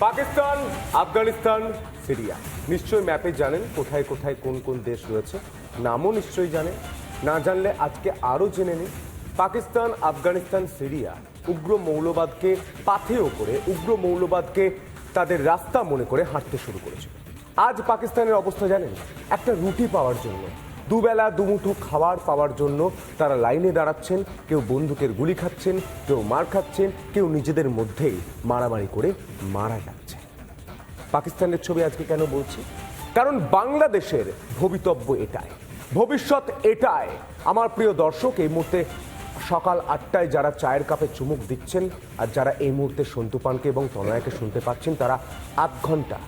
Pakistan, Afghanistan, Syria, নিশ্চয়ই ম্যাপে জানেন কোথায় কোথায় কোন কোন দেশ রয়েছে, নামও নিশ্চয়ই জানেন। না জানলে আজকে আরও জেনে নিন। পাকিস্তান, আফগানিস্তান, সিরিয়া উগ্র মৌলবাদকে পাথেয় করে, উগ্র মৌলবাদকে তাদের রাস্তা মনে করে হাঁটতে শুরু করেছে। আজ পাকিস্তানের অবস্থা জানেন, একটা রুটি পাওয়ার জন্য, দুবেলা দুমুঠো খাবার পাওয়ার জন্য তারা লাইনে দাঁড়াচ্ছেন। কেউ বন্দুকের গুলি খাচ্ছেন, কেউ মার খাচ্ছেন, কেউ নিজেদের মধ্যেই মারামারি করে মারা যাচ্ছে। পাকিস্তানের ছবি আজকে কেন বলছি? কারণ বাংলাদেশের ভবিতব্য এটাই, ভবিষ্যৎ এটাই। আমার প্রিয় দর্শক, এই মুহূর্তে সকাল 8টায় যারা চায়ের কাপে চুমুক দিচ্ছেন আর যারা এই মুহূর্তে সন্তু পানকে এবং তনয়াকে শুনতে পাচ্ছেন, তারা 8 ঘন্টা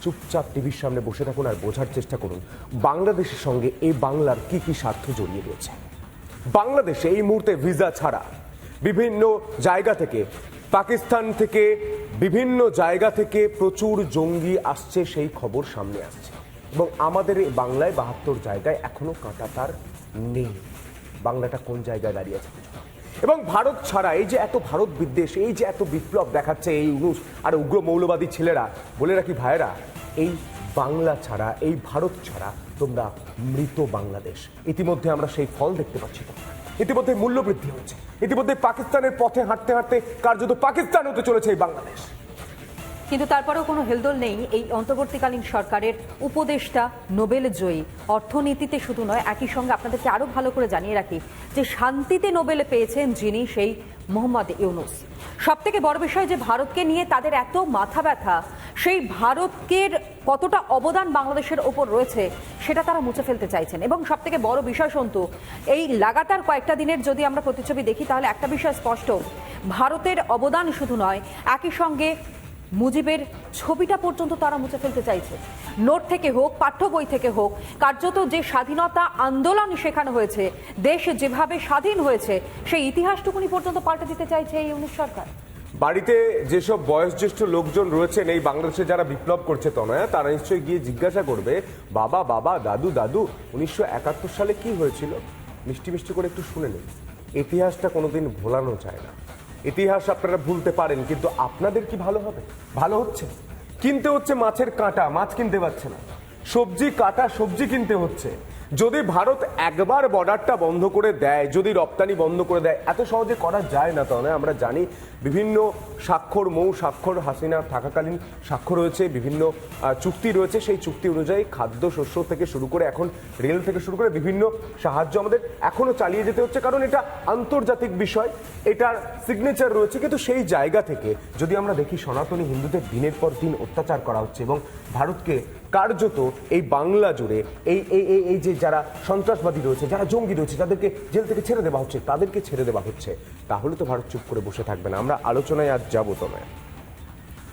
চুপচাপ টিভির সামনে বসে থাকুন আর বোঝার চেষ্টা করুন বাংলাদেশের সঙ্গে এই বাংলার কি কি স্বার্থ জড়িয়ে রয়েছে। বাংলাদেশে এই মুহূর্তে ভিসা ছাড়া বিভিন্ন জায়গা থেকে, পাকিস্তান থেকে, বিভিন্ন জায়গা থেকে প্রচুর জঙ্গি আসছে, সেই খবর সামনে আসছে। এবং আমাদের এই বাংলায় 72 জায়গায় এখনো কাঁটাতার নেই। বাংলাটা কোন জায়গায় দাঁড়িয়ে আছে? এবং ভারত ছাড়া এই যে এত ভারত বিদ্বেষ, এই যে এত বিপ্লব দেখাচ্ছে এই ইউনূস আর উগ্র মৌলবাদী ছেলেরা, বলে রাখি ভাইয়েরা, এই বাংলা ছাড়া, এই ভারত ছাড়া তোমরা মৃত বাংলাদেশ। ইতিমধ্যে আমরা সেই ফল দেখতে পাচ্ছি। ইতিমধ্যে মূল্যবৃদ্ধি হচ্ছে, ইতিমধ্যে পাকিস্তানের পথে হাঁটতে হাঁটতে কার্যত পাকিস্তান হতে চলেছে এই বাংলাদেশ। কিন্তু তারপরেও কোনো হেলদোল নেই এই অন্তর্বর্তীকালীন সরকারের উপদেষ্টা নোবেল জয়ী। অর্থনীতিতে শুধু নয়, একই সঙ্গে আপনাদেরকে আরো ভালো করে জানিয়ে রাখি যে শান্তিতে নোবেল পেয়েছেন যিনি, সেই মোহাম্মদ ইউনূস। সব থেকে বড় বিষয় যে ভারতকে নিয়ে তাদের এত মাথা ব্যথা, সেই ভারতের কতটা অবদান বাংলাদেশের ওপর রয়েছে সেটা তারা মুছে ফেলতে চাইছেন। এবং সব থেকে বড় বিষয় সন্তু, এই লাগাতার কয়েকটা দিনের যদি আমরা প্রতিচ্ছবি দেখি তাহলে একটা বিষয় স্পষ্ট, ভারতের অবদান শুধু নয়, একই সঙ্গে মুজিবের ছবিটা পর্যন্ত তারা মুছে ফেলতে চাইছে। নোট থেকে হোক, পাঠ্য বই থেকে হোক, কার্যত যে স্বাধীনতা আন্দোলন শেখানো হয়েছে, দেশ যেভাবে স্বাধীন হয়েছে, সেই ইতিহাসটুকুনি পর্যন্ত পাল্টে দিতে চাইছে এই ইউনূস সরকার। বাড়িতে যেসব বয়োজ্যেষ্ঠ লোকজন রয়েছেন এই বাংলাদেশে যারা বিপ্লব করছে তনয়া, তারা নিশ্চয়ই গিয়ে জিজ্ঞাসা করবে, বাবা বাবা, দাদু দাদু, 1971 সালে কি হয়েছিল? মিষ্টি মিষ্টি করে একটু শুনে নিন। ইতিহাসটা কোনোদিন ভোলানো যায় না। ইতিহাস আপনারা ভুলতে পারেন, কিন্তু আপনাদের কি ভালো হবে? ভালো হচ্ছে, কিনতে হচ্ছে মাছের কাঁটা, মাছ কিনতে পারছে না। সবজি কাটা, সবজি কিনতে হচ্ছে। যদি ভারত একবার বর্ডারটা বন্ধ করে দেয়, যদি রপ্তানি বন্ধ করে দেয়, এত সহজে করা যায় না। তাহলে আমরা জানি বিভিন্ন স্বাক্ষর, মৌ স্বাক্ষর, হাসিনা থাকাকালীন স্বাক্ষর রয়েছে, বিভিন্ন চুক্তি রয়েছে। সেই চুক্তি অনুযায়ী খাদ্য শস্য থেকে শুরু করে এখন রেল থেকে শুরু করে বিভিন্ন সাহায্য আমাদের এখনো চালিয়ে যেতে হচ্ছে, কারণ এটা আন্তর্জাতিক বিষয়, এটার সিগনেচার রয়েছে। কিন্তু সেই জায়গা থেকে যদি আমরা দেখি সনাতনী হিন্দুদের দিনের পর দিন অত্যাচার করা হচ্ছে এবং ভারতকে কার্যত এই বাংলা জুড়ে এই এই এই যে যারা সন্ত্রাসবাদী রয়েছে, যারা জঙ্গি রয়েছে, যাদেরকে জেল থেকে ছেড়ে দেওয়া হচ্ছে, তাদেরকে ছেড়ে দেওয়া হচ্ছে, তাহলে তো ভারত চুপ করে বসে থাকবে না। আমরা আলোচনায় আজ যাবো। তোমায়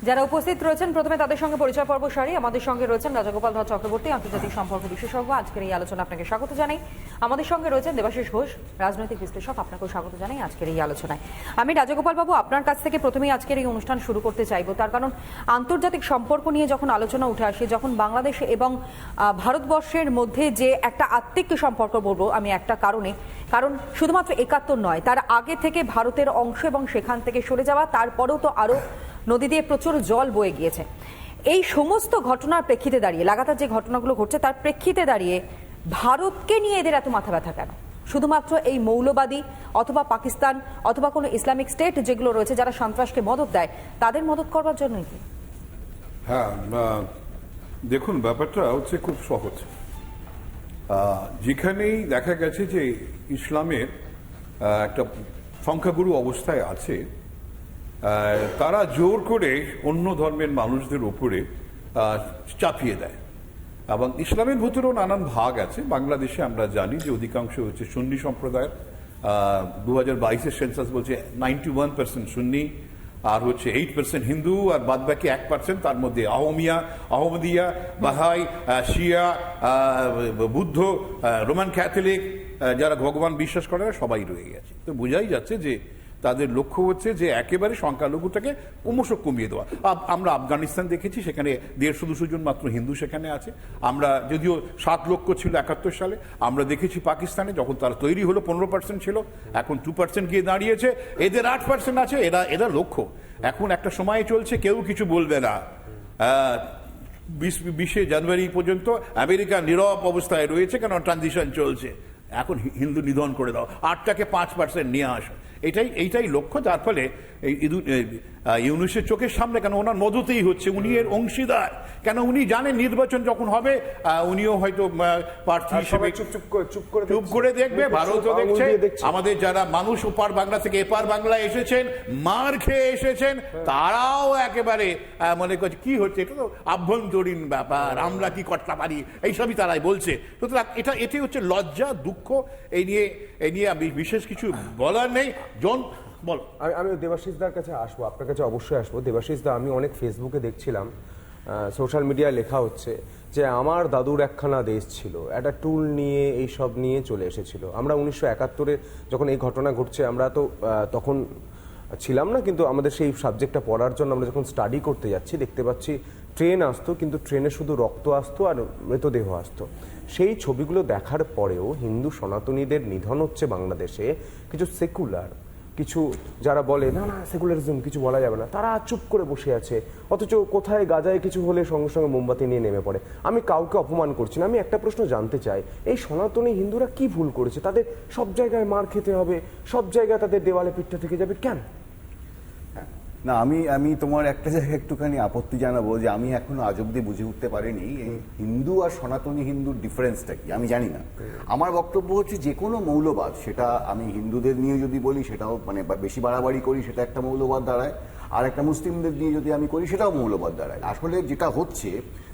যারা উপস্থিত রয়েছেন প্রথমে তাদের সঙ্গে পরিচয় পর্ব সারি। আমাদের সঙ্গে রয়েছেন রাজাগোপাল ধর চক্রবর্তী, আন্তর্জাতিক সম্পর্ক বিশেষজ্ঞ। আজকের এই আলোচনা আপনাকে স্বাগত জানাই। আমাদের সঙ্গে রয়েছেন দেবাশিস ঘোষ, রাজনৈতিক বিশ্লেষক। আপনাকেও স্বাগত জানাই আজকের এই আলোচনায়। আমি রাজাগোপাল বাবু, আপনার কাছ থেকে প্রথমেই আজকের এই অনুষ্ঠান শুরু করতে চাইবো, তার কারণ আন্তর্জাতিক সম্পর্ক নিয়ে যখন আলোচনা উঠে আসে, যখন বাংলাদেশ এবং ভারতবর্ষের মধ্যে যে একটা আত্মিক সম্পর্ক বলবো আমি একটা কারণে, কারণ শুধুমাত্র 71 নয়, তার আগে থেকে ভারতের অংশ এবং সেখান থেকে সরে যাওয়া, তারপরেও তো আরো নদী দিয়ে প্রচুর জল বয়ে গিয়েছে। এই সমস্ত ঘটনার প্রেক্ষিতে দাঁড়িয়ে, লাগাতার যে ঘটনাগুলো ঘটছে তার প্রেক্ষিতে দাঁড়িয়ে ভারতকে নিয়ে এদের এত মাথা ব্যথা কেন? শুধুমাত্র এই মৌলবাদী অথবা পাকিস্তান অথবা কোনো ইসলামিক স্টেট যেগুলো রয়েছে, যারা সন্ত্রাসকে মদত দেয়, তাদের মদত করবার জন্যই কি? হ্যাঁ, দেখুন, ব্যাপারটা হচ্ছে খুব সহজ। যেখানেই দেখা গেছে যে ইসলামের একটা সংখ্যাগুরু অবস্থায় আছে, তারা জোর করে অন্য ধর্মের মানুষদের উপরে চাপিয়ে দেয়। এবং ইসলামের ভিতরেও নানান ভাগ আছে। বাংলাদেশে আমরা জানি যে অধিকাংশ হচ্ছে সুন্নি সম্প্রদায়ের। 2022-এর সেন্সাস বলছে 91% সুন্নি, আর হচ্ছে 8% হিন্দু, আর বাদ বাকি 1%, তার মধ্যে আহমদিয়া, বাহাই, শিয়া, বুদ্ধ, রোমান ক্যাথলিক, যারা ভগবান বিশ্বাস করে, সবাই রয়ে গেছে। তো বোঝাই যাচ্ছে যে তাদের লক্ষ্য হচ্ছে যে একেবারে সংখ্যালঘুটাকে ক্রমশ কমিয়ে দেওয়া। আমরা আফগানিস্তান দেখেছি, সেখানে 150-200 জন মাত্র হিন্দু সেখানে আছে। আমরা যদিও 7 লক্ষ ছিল 71 সালে, আমরা দেখেছি পাকিস্তানে যখন তারা তৈরি হলো 15% ছিল, এখন 2% গিয়ে দাঁড়িয়েছে। এদের 8% আছে, এরা লক্ষ্য। এখন একটা সময় চলছে, কেউ কিছু বলবে না। 20শে জানুয়ারি পর্যন্ত আমেরিকা নীরব অবস্থায় রয়েছে, কেন ট্রানজিশন চলছে। এখন হিন্দু নিধন করে দাও, 8টাকে 5% নিয়ে আসো, এইটাই লক্ষ্য। যার ফলে ইউনূসের চোখের সামনে, কেন ওনার মদতেই হচ্ছে, উনি এর অংশীদার, কেন উনি জানেন নির্বাচন যখন হবে উনিও হয়তো প্রার্থী হিসেবে চুপ করে দেখবে। ভারতও দেখছে, আমাদের যারা মানুষ ওপার বাংলা থেকে এপার বাংলায় এসেছেন, মার খেয়ে এসেছেন, তারাও একেবারে মনে করছে কি হচ্ছে, এটা তো আভ্যন্তরীণ ব্যাপার, আমরা কি করতে পারি, এইসবই তারাই বলছে। সুতরাং এটাই হচ্ছে লজ্জা, দুঃখ। এই নিয়ে আমি বিশেষ কিছু বলার নেই। আমি দেবাশিসদার কাছে আসবো, আপনার কাছে অবশ্যই আসবো। দেবাশিসদা, আমি অনেক ফেসবুকে দেখছিলাম, সোশ্যাল মিডিয়ায় লেখা হচ্ছে যে আমার দাদুর একখানা দেশ ছিল, একটা টুল নিয়ে এই সব নিয়ে চলে এসেছিল। আমরা 1971-এ যখন এই ঘটনা ঘটছে, আমরা তো তখন ছিলাম না, কিন্তু আমাদের সেই সাবজেক্টটা পড়ার জন্য আমরা যখন স্টাডি করতে যাচ্ছি, দেখতে পাচ্ছি ট্রেন আসতো, কিন্তু ট্রেনে শুধু রক্ত আসতো আর মৃতদেহ আসতো। সেই ছবিগুলো দেখার পরেও হিন্দু সনাতনীদের নিধন হচ্ছে বাংলাদেশে, কিছু সেকুলার, কিছু যারা বলে না না সেকুলারিজম কিছু বলা যাবে না, তারা চুপ করে বসে আছে। অথচ কোথায় গাজায় কিছু হলে সঙ্গে সঙ্গে মোমবাতি নিয়ে নেমে পড়ে। আমি কাউকে অপমান করছি না, আমি একটা প্রশ্ন জানতে চাই, এই সনাতনী হিন্দুরা কি ভুল করেছে? তাদের সব জায়গায় মার খেতে হবে, সব জায়গায় তাদের দেওয়ালে পিঠটা থেকে যাবে কেন? না, আমি তোমার একটা জায়গায় একটুখানি আপত্তি জানাবো, যে আমি এখনো আজ অব্দি বুঝে উঠতে পারিনি এই হিন্দু আর সনাতনী হিন্দুর ডিফারেন্সটা কি, আমি জানি না। আমার বক্তব্য হচ্ছে যে কোনো মৌলবাদ, সেটা আমি হিন্দুদের নিয়ে যদি বলি সেটাও মানে বেশি বাড়াবাড়ি করি, সেটা একটা মৌলবাদ দাঁড়ায়, আর একটা মুসলিমদের নিয়ে যদি আমি করি সেটাও মৌলবাদ দাঁড়ায়। আসলে যেটা হচ্ছে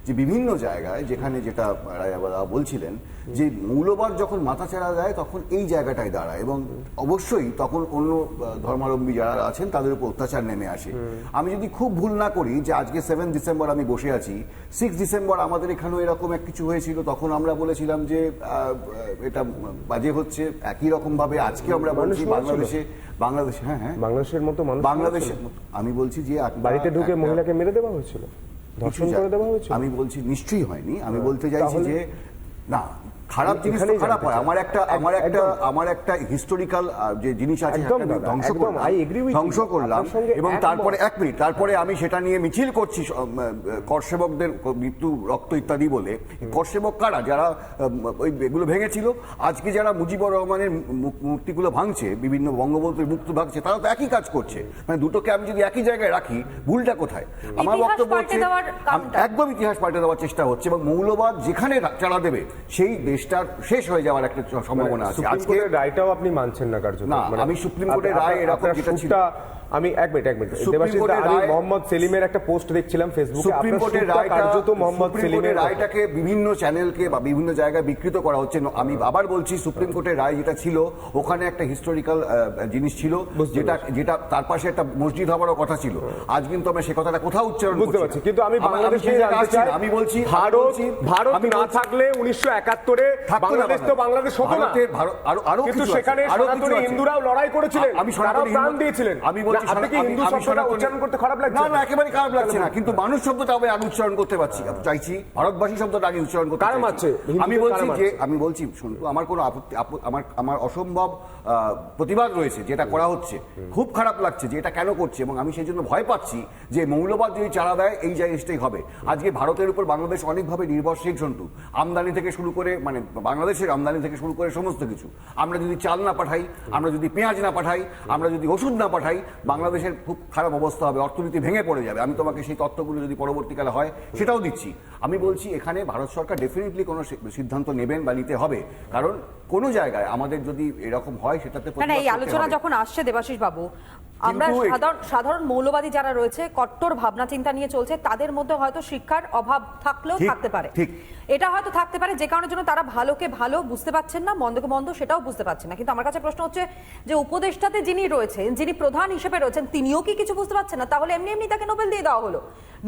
যে বিভিন্ন জায়গায়, যেখানে যেটা রায়াবালা বলছিলেন, যে মৌলবাদ যখন মাথাচাড়া দেয় তখন এই জায়গাটায় দাঁড়ায়, এবং অবশ্যই তখন অন্য ধর্মাবলম্বী যারা আছেন তাদের উপর অত্যাচার নেমে আসে। আমি যদি খুব ভুল না করি, যে আজকে 7 ডিসেম্বর আমি বসে আছি, 6 ডিসেম্বর আমাদের এখানেও এরকম এক কিছু হয়েছিল, তখন আমরা বলেছিলাম যে এটা বাজে হচ্ছে। একই রকম ভাবে আজকে আমরা বলছি বাংলাদেশে হ্যাঁ বাংলাদেশের মতো মানুষ, বাংলাদেশের আমি বলছি যে বাড়িতে ঢুকে মহিলাকে মেরে দেওয়া হয়েছিল, ধর্ষণ করে দেওয়া হয়েছিল। আমি বলছি নিশ্চয়ই হয়নি, আমি বলতে চাইছি যে না, খারাপ জিনিস তো খারাপ হয়। আমার একটা হিস্টোরিক্যাল যে জিনিস আছে ধ্বংস করলাম, এবং তারপরে 1 মিনিট, তারপরে আমি সেটা নিয়ে মিছিল করছি করসেবকদের মৃত্যু, রক্ত ইত্যাদি বলে। করসেবক কারা? যারা এগুলো ভেঙেছিল। আজকে যারা মুজিবুর রহমানের মূর্তিগুলো ভাঙছে, বিভিন্ন বঙ্গবন্ধুর মুক্তি ভাঙছে, তারা তো একই কাজ করছে। মানে দুটোকে আমি যদি একই জায়গায় রাখি, ভুলটা কোথায়? আমার বক্তব্য হচ্ছে একদম ইতিহাস পাল্টে দেওয়ার চেষ্টা হচ্ছে, এবং মৌলবাদ যেখানে চালা দেবে সেই দেশটার শেষ হয়ে যাওয়ার একটা সম্ভাবনা আছে। আজকে রায়টাও আপনি মানছেন না কার্যত? না, আমি সুপ্রিম কোর্টের রায় এরকম যেটা ছিল, আমি এক মিনিট দেবাশিস দা, আমি মোহাম্মদ সেলিমের একটা পোস্ট দেখছিলাম ফেসবুকে, সুপ্রিম কোর্টের রায়টাকে বিভিন্ন চ্যানেলকে বা বিভিন্ন জায়গায় বিকৃত করা হচ্ছে। আমি আবার বলছি, সুপ্রিম কোর্টের রায় যেটা ছিল, ওখানে একটা হিস্টোরিক্যাল জিনিস ছিল, যেটা তার পাশে একটা মসজিদ হওয়ারও কথা ছিল। আজ কিন্তু আমরা সে কথাটা কোথাও উচ্চারণ বুঝতে পারছি, কিন্তু আমি বাংলাদেশে জানতে চাই, আমি বলছি ভারত না থাকলে 1971-এ বাংলাদেশ তো বাংলাদেশ হতো না, আরো কিন্তু সেখানে সনাতনী হিন্দুরাও লড়াই করেছিলেন, তারাও প্রাণ দিয়েছিলেন। আমি বলছি, আপনি কি হিন্দু শব্দটা উচ্চারণ করতে খারাপ লাগছে? না, একেবারে খারাপ লাগছে না, কিন্তু মানুষ শব্দটা আমি উচ্চারণ করতে পারছি, চাইছি ভারতবাসী শব্দটা আমি উচ্চারণ করতে চাইছি। আমি বলছি শুনুন, আমার কোনো আপত্তি, আমার অসম্ভব প্রতিবাদ রয়েছে যেটা করা হচ্ছে। খুব খারাপ লাগছে যে এটা কেন করছে, এবং আমি সেই জন্য ভয় পাচ্ছি যে মৌলবাদ যদি চালা দেয় এই জিনিসটাই হবে। আজকে ভারতের উপর বাংলাদেশ অনেকভাবে নির্ভরশীল সন্তু, আমদানি থেকে শুরু করে, মানে বাংলাদেশের আমদানি থেকে শুরু করে সমস্ত কিছু। আমরা যদি চাল না পাঠাই, আমরা যদি পেঁয়াজ না পাঠাই, আমরা যদি ওষুধ না পাঠাই, বাংলাদেশের খুব খারাপ অবস্থা হবে, অর্থনীতি ভেঙে পড়ে যাবে। আমি তোমাকে সেই তথ্যগুলো যদি পরবর্তীকালে হয় সেটাও দিচ্ছি। আমি বলছি এখানে ভারত সরকার ডেফিনেটলি কোনো সিদ্ধান্ত নেবেন বা নিতে হবে, কারণ কোনো জায়গায় আমাদের যদি এরকম হয় সেটাতে এই আলোচনা যখন আসছে দেবাশিস বাবু, আমরা সাধারণ মৌলবাদী যারা রয়েছে, কট্টর ভাবনা চিন্তা নিয়ে চলছে, তাদের মধ্যে হয়তো শিক্ষার অভাব থাকলেও থাকতে পারে, এটা হয়তো থাকতে পারে, যে কারণের জন্য তারা ভালোকে ভালো বুঝতে পারছেন না, মন্দকে মন্দ সেটাও বুঝতে পারছেন না। কিন্তু আমার কাছে প্রশ্ন হচ্ছে যে উপদেষ্টাতে যিনি রয়েছেন, যিনি প্রধান হিসেবে রয়েছেন, তিনিও কি কিছু বুঝতে পারছেন না? তাহলে এমনি এমনি তাকে নোবেল দিয়ে দেওয়া হলো?